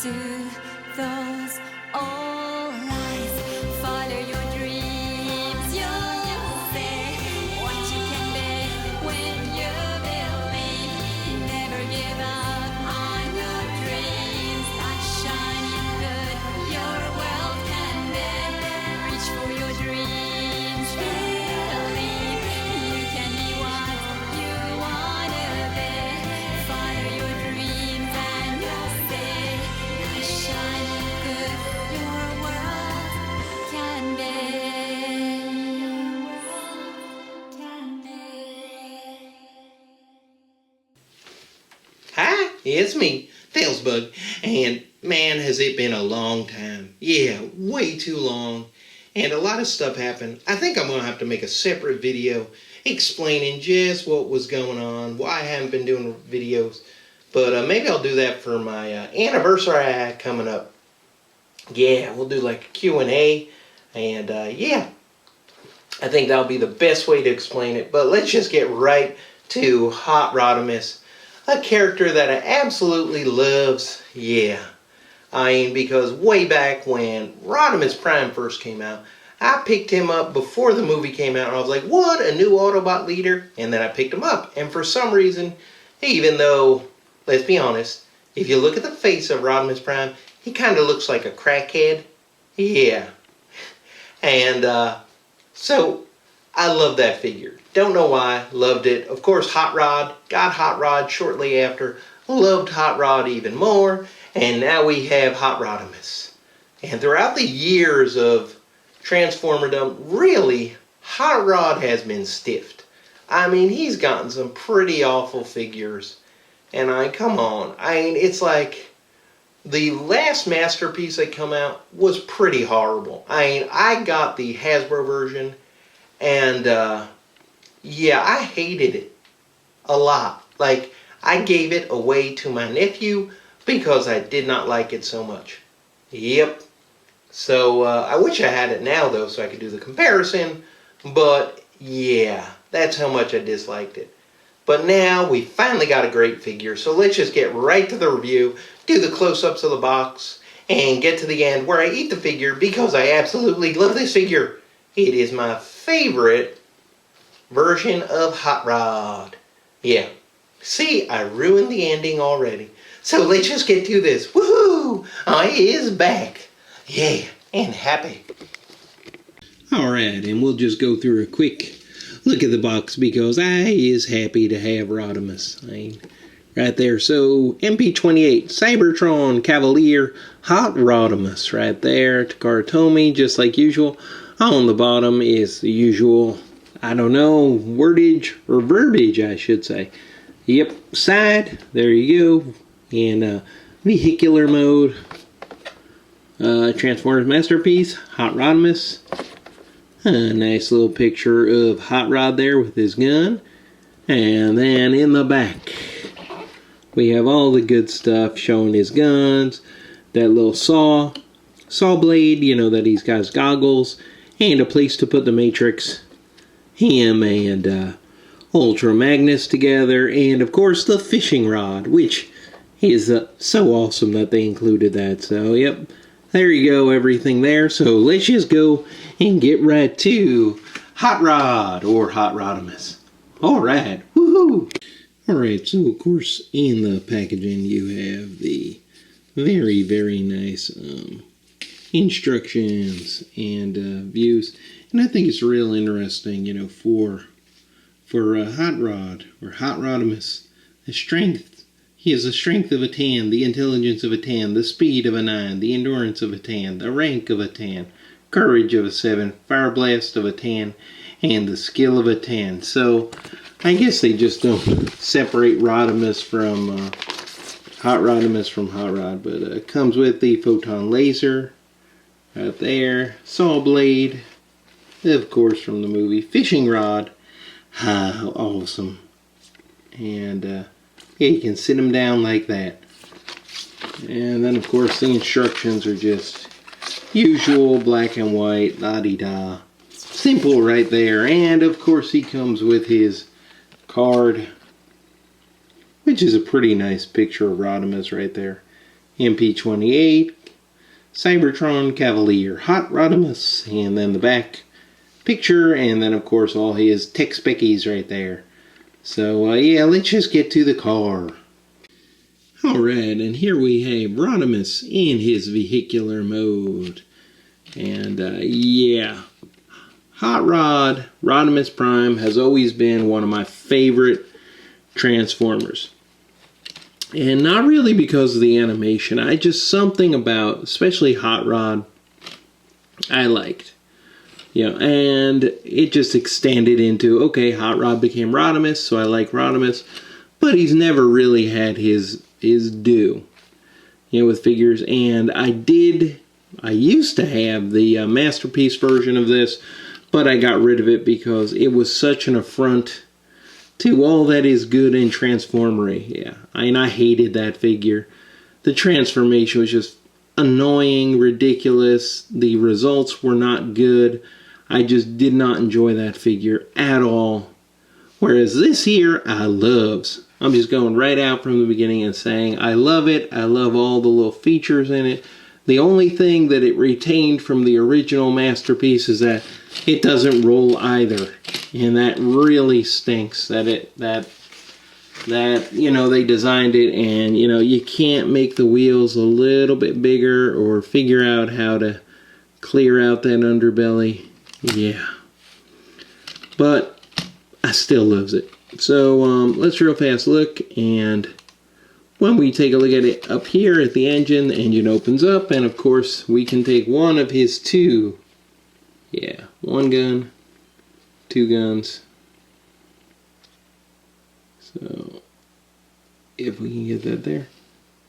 to those old lies. Follow your dreams, you'll see what you can be when you believe. Never give up on your dreams. That shining good your world can be. Reach for your dreams, believe you can be what you wanna be. Follow your dreams and you'll see that shining good your world can be. Hi, it's me, felzbug, and man, has it been a long time. Yeah, way too long, and a lot of stuff happened. I think I'm going to have to make a separate video explaining just what was going on, why I haven't been doing videos, but maybe I'll do that for my anniversary coming up. Yeah, we'll do like a Q&A, and yeah, I think that'll be the best way to explain it, but let's just get right to Hot Rodimus. A character that I absolutely loves, yeah. I mean, because way back when Rodimus Prime first came out, I picked him up before the movie came out, and I was like, what, a new Autobot leader? And then I picked him up, and for some reason, even though, let's be honest, if you look at the face of Rodimus Prime, he kind of looks like a crackhead. Yeah. And, so, I love that figure. Don't know why, loved it. Of course, Hot Rod, got Hot Rod shortly after, loved Hot Rod even more, and now we have Hot Rodimus. And throughout the years of Transformerdom, really, Hot Rod has been stiffed. I mean, he's gotten some pretty awful figures. And come on, it's like, the last Masterpiece that come out was pretty horrible. I got the Hasbro version, and, yeah, I hated it a lot. Like, I gave it away to my nephew because I did not like it so much. Yep. So, I wish I had it now, though, so I could do the comparison. But, yeah, that's how much I disliked it. But now, we finally got a great figure, so let's just get right to the review, do the close-ups of the box, and get to the end where I eat the figure because I absolutely love this figure. It is my favorite version of Hot Rod. Yeah. See, I ruined the ending already. So let's just get to this. Woohoo! I is back. Yeah, and happy. Alright, and we'll just go through a quick look at the box because I is happy to have Rodimus. Right there. So, MP28, Cybertron Cavalier, Hot Rodimus right there. Takara Tomy, just like usual. On the bottom is the usual, I don't know, wordage or verbiage, I should say. Yep, side, there you go. In vehicular mode, Transformers Masterpiece, Hot Rodimus. A nice little picture of Hot Rod there with his gun. And then in the back, we have all the good stuff showing his guns. That little saw blade, you know, that he's got his goggles. And a place to put the Matrix, him, and Ultra Magnus together. And, of course, the fishing rod, which is so awesome that they included that. So, yep, there you go, everything there. So, let's just go and get right to Hot Rod, or Hot Rodimus. Alright, woohoo! Alright, so, of course, in the packaging, you have the very, very nice instructions and views, and I think it's real interesting, you know, for Hot Rod or Hot Rodimus. The strength, he has the strength of a 10, the intelligence of a 10, the speed of a 9, the endurance of a 10, the rank of a 10, courage of a 7, fire blast of a 10, and the skill of a 10. So I guess they just don't separate Rodimus from Hot Rodimus from Hot Rod, but it comes with the photon laser. Right there, saw blade, of course from the movie, fishing rod, how awesome, and yeah, you can sit them down like that, and then of course the instructions are just usual black and white, la-di-da, simple right there, and of course he comes with his card, which is a pretty nice picture of Rodimus right there. MP28, Cybertron Cavalier, Hot Rodimus, and then the back picture, and then of course all his tech speckies right there. So yeah, let's just get to the car. Alright, and here we have Rodimus in his vehicular mode. And yeah, Hot Rod, Rodimus Prime has always been one of my favorite Transformers. And not really because of the animation. I just, something about, especially Hot Rod, I liked. You know, and it just extended into, okay, Hot Rod became Rodimus, so I like Rodimus. But he's never really had his due, you know, with figures. And I used to have the Masterpiece version of this, but I got rid of it because it was such an affront to all that is good in Transformery. Yeah, I hated that figure. The transformation was just annoying, ridiculous. The results were not good. I just did not enjoy that figure at all. Whereas this here, I loves. I'm just going right out from the beginning and saying I love it. I love all the little features in it. The only thing that it retained from the original Masterpiece is that it doesn't roll either. And that really stinks that you know, they designed it and, you know, you can't make the wheels a little bit bigger or figure out how to clear out that underbelly. Yeah. But I still loves it. So let's real fast look, and when we take a look at it up here at the engine, the engine opens up, and of course we can take one of his two. Yeah, one gun, two guns. So if we can get that there.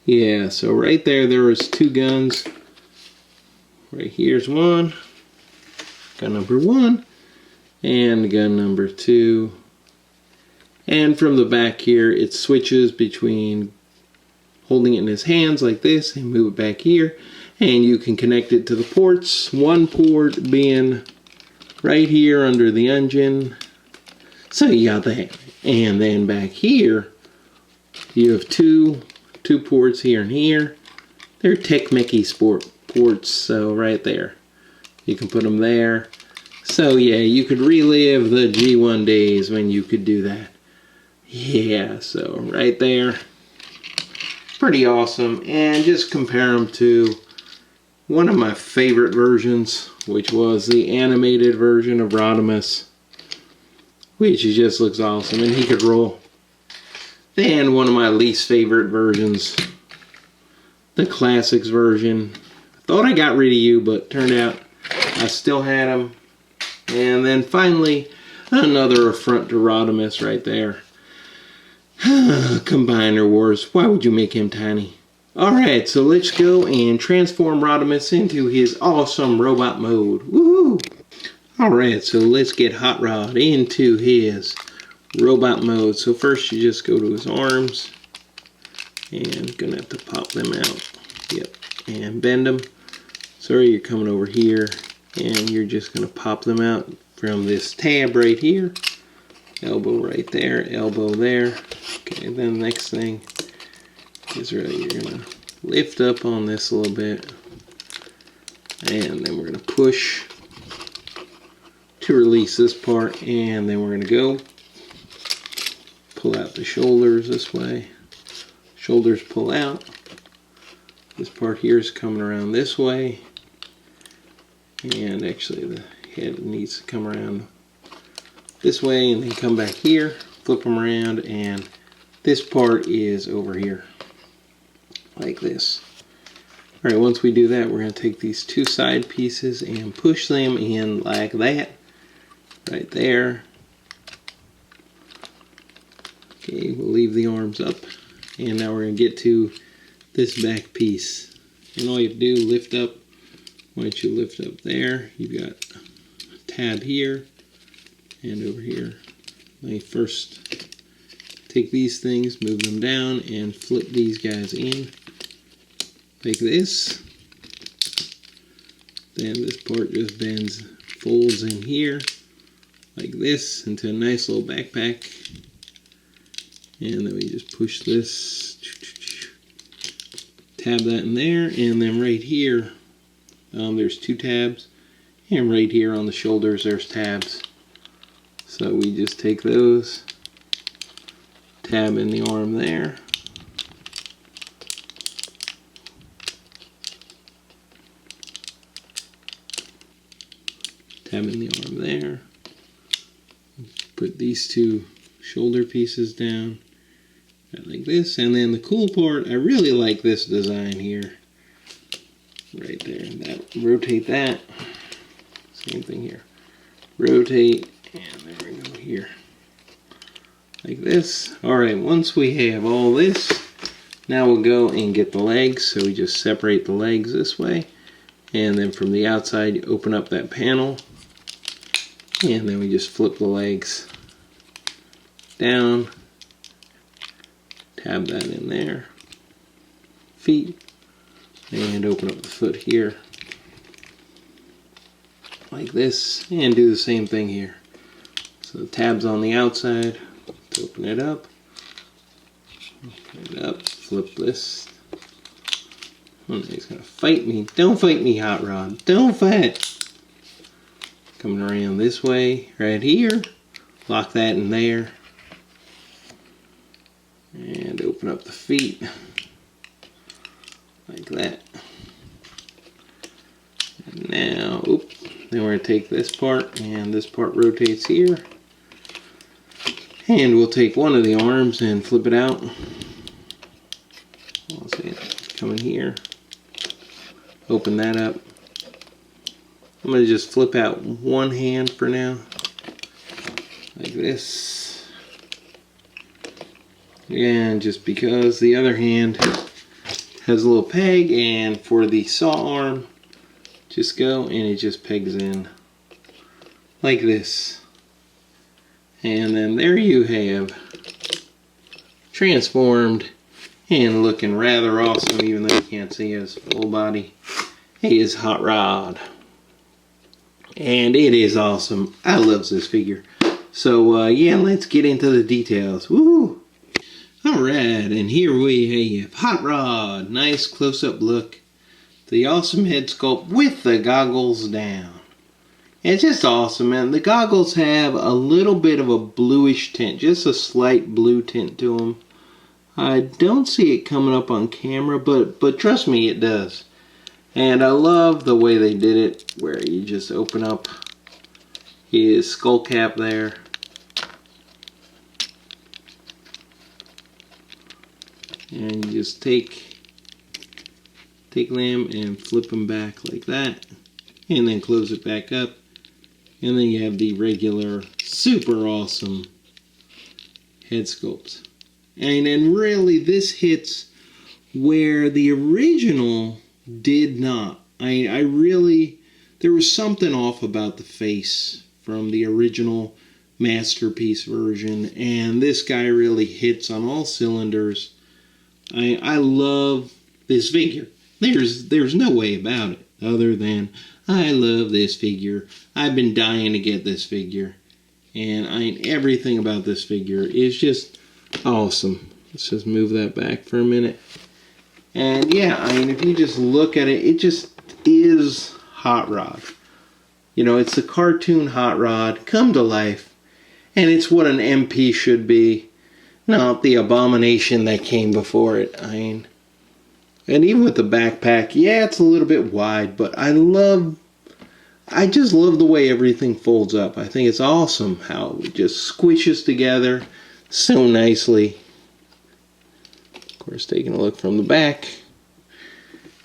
Yeah, so right there was two guns. Right here's one. Gun number one. And gun number two. And from the back here, it switches between holding it in his hands like this and move it back here. And you can connect it to the ports. One port being right here under the engine. So you got that. And then back here, you have two ports here and here. They're Tech-Mickey Sport ports, so right there. You can put them there. So yeah, you could relive the G1 days when you could do that. Yeah, so right there. Pretty awesome. And just compare them to one of my favorite versions, which was the animated version of Rodimus, which just looks awesome, and he could roll. Then one of my least favorite versions, the Classics version. I thought I got rid of you, but turned out I still had him. And then finally, another affront to Rodimus right there. Combiner Wars. Why would you make him tiny? Alright, so let's go and transform Rodimus into his awesome robot mode. Woohoo! Alright, so let's get Hot Rod into his robot mode. So first you just go to his arms. And gonna have to pop them out. Yep, and bend them. So you're coming over here. And you're just gonna pop them out from this tab right here. Elbow right there, elbow there. Okay, then the next thing is really you're gonna lift up on this a little bit, and then we're gonna push to release this part, and then we're gonna go pull out the shoulders this way. Shoulders pull out. This part here is coming around this way, and actually the head needs to come around this way and then come back here, flip them around, and this part is over here like this. Alright, once we do that, we're going to take these two side pieces and push them in like that, right there. Okay, we'll leave the arms up, and now we're going to get to this back piece, and all you have to do, lift up. Once you lift up there, you've got a tab here and over here. Let me first take these things, move them down, and flip these guys in like this. Then this part just bends, folds in here like this into a nice little backpack. And then we just push this tab that in there, and then right here, there's 2 tabs, and right here on the shoulders there's tabs. So we just take those, tab in the arm there, tab in the arm there, put these 2 shoulder pieces down like this, and then the cool part, I really like this design here, right there. Rotate that, same thing here, rotate, and there we go here, like this. Alright, once we have all this, now we'll go and get the legs. So we just separate the legs this way, and then from the outside you open up that panel, and then we just flip the legs down, tab that in there, feet, and open up the foot here like this, and do the same thing here. So the tab's on the outside, let's open it up, flip this. Oh, he's gonna fight me. Don't fight me, Hot Rod. Don't fight. Coming around this way, right here, lock that in there, and open up the feet like that. And now, then we're going to take this part, and this part rotates here, and we'll take one of the arms and flip it out. I'll say it, come in here, open that up. I'm going to just flip out one hand for now, like this. And just because the other hand has a little peg, and for the saw arm, just go and it just pegs in like this. And then there you have transformed and looking rather awesome, even though you can't see his full body. He is Hot Rod. And it is awesome. I love this figure. So yeah, let's get into the details. Woo! Alright, and here we have Hot Rod. Nice close-up look. The awesome head sculpt with the goggles down. It's just awesome, man. The goggles have a little bit of a bluish tint, just a slight blue tint to them. I don't see it coming up on camera, but trust me, it does. And I love the way they did it, where you just open up his skull cap there. And you just take them and flip them back like that, and then close it back up, and then you have the regular super awesome head sculpt. And then really this hits where the original did not. I really, there was something off about the face from the original masterpiece version, and this guy really hits on all cylinders. I love this figure. There's no way about it other than I love this figure. I've been dying to get this figure, and everything about this figure is just awesome. Let's just move that back for a minute. And yeah, I mean, if you just look at it, it just is Hot Rod. You know, it's a cartoon Hot Rod come to life, and it's what an MP should be, not the abomination that came before it. I mean, and even with the backpack, yeah, it's a little bit wide, but I just love the way everything folds up. I think it's awesome how it just squishes together so nicely. Of course, taking a look from the back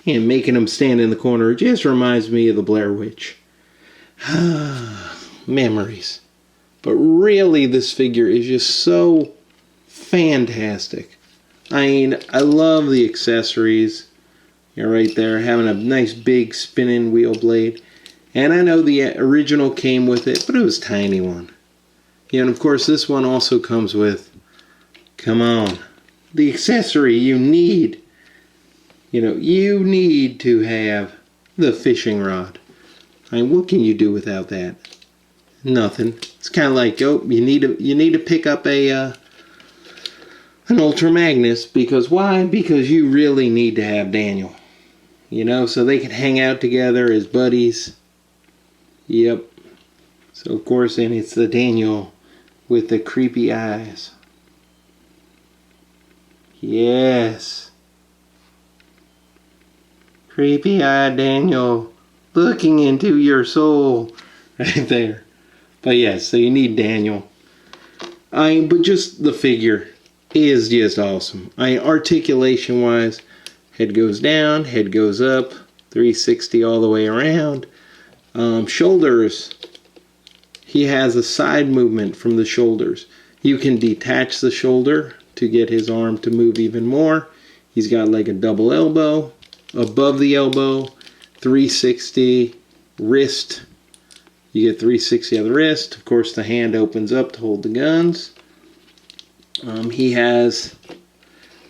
and making him stand in the corner just reminds me of the Blair Witch. Memories. But really, this figure is just so fantastic. I mean, I love the accessories. You're right there, having a nice big spinning wheel blade. And I know the original came with it, but it was a tiny one. Yeah, and of course this one also comes with, come on, the accessory you need. You know, you need to have the fishing rod. I mean, what can you do without that? Nothing. It's kind of like, oh, you need to pick up a an Ultra Magnus. Because why? Because you really need to have Daniel. You know, so they can hang out together as buddies. Yep. So of course then it's the Daniel with the creepy eyes. Yes. Creepy eyed Daniel looking into your soul. Right there. But yes, so you need Daniel. But just the figure is just awesome. Articulation wise, head goes down, head goes up, 360 all the way around. Shoulders, he has a side movement from the shoulders. You can detach the shoulder to get his arm to move even more. He's got like a double elbow, above the elbow, 360 wrist. You get 360 on the wrist. Of course, the hand opens up to hold the guns. He has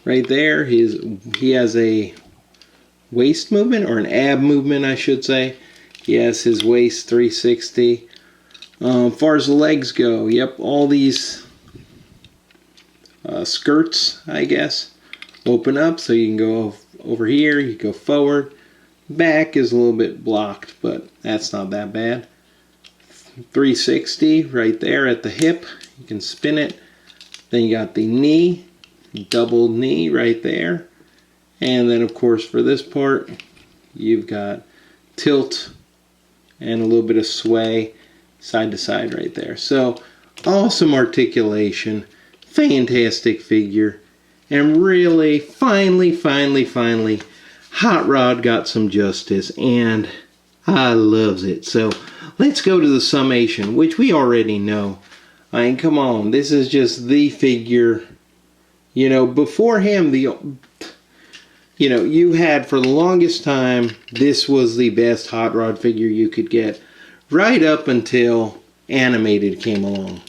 right there, he has a waist movement, or an ab movement, I should say. He has his waist 360. As far as the legs go, yep, all these skirts, I guess, open up, so you can go over here, you go forward. Back is a little bit blocked, but that's not that bad. 360 right there at the hip, you can spin it. Then you got the knee, double knee right there. And then of course for this part, you've got tilt and a little bit of sway side to side right there. So awesome articulation, fantastic figure, and really finally Hot Rod got some justice, and I loves it. So let's go to the summation, which we already know. I mean, come on, this is just the figure. You know, before him, you had for the longest time, this was the best Hot Rod figure you could get, right up until Animated came along.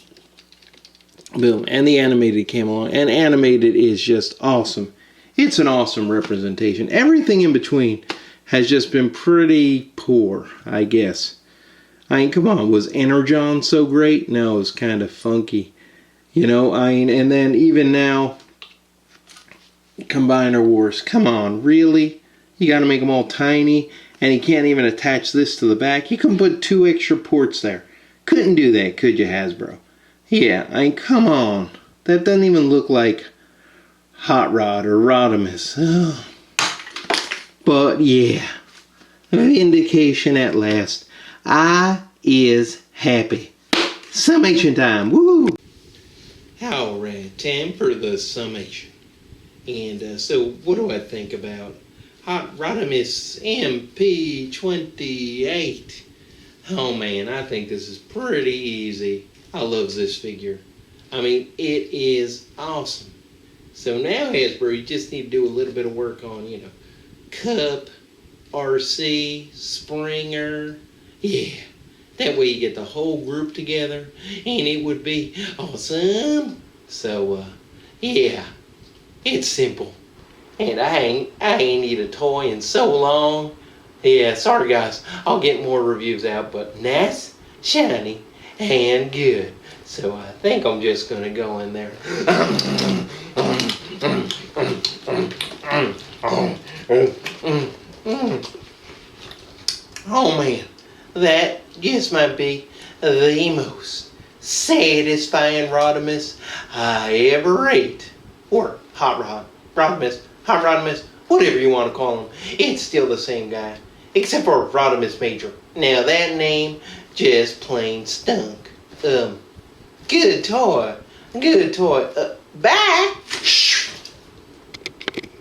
Boom, and the Animated came along, and Animated is just awesome. It's an awesome representation. Everything in between has just been pretty poor, I guess. I mean, come on, was Energon so great? No, it was kind of funky. You know, I mean, and then even now, Combiner Wars. Come on, really? You got to make them all tiny, and you can't even attach this to the back. You can put 2 extra ports there. Couldn't do that, could you, Hasbro? Yeah, I mean, come on. That doesn't even look like Hot Rod or Rodimus. Oh. But yeah, vindication at last. I is happy. Summation time. Woo! Alright, time for the summation. And so, what do I think about Hot Rodimus MP28? Oh man, I think this is pretty easy. I love this figure. I mean, it is awesome. So now, Hasbro, you just need to do a little bit of work on, Cup, RC, Springer. Yeah, that way you get the whole group together, and it would be awesome. So, yeah, it's simple. And I ain't eat a toy in so long. Yeah, sorry guys, I'll get more reviews out, but nice, shiny, and good. So I think I'm just gonna go in there. Oh man, that just might be the most satisfying Rodimus I ever ate. Or Hot Rodimus, whatever you want to call him. It's still the same guy, except for Rodimus Major. Now that name just plain stunk. Good toy. Bye.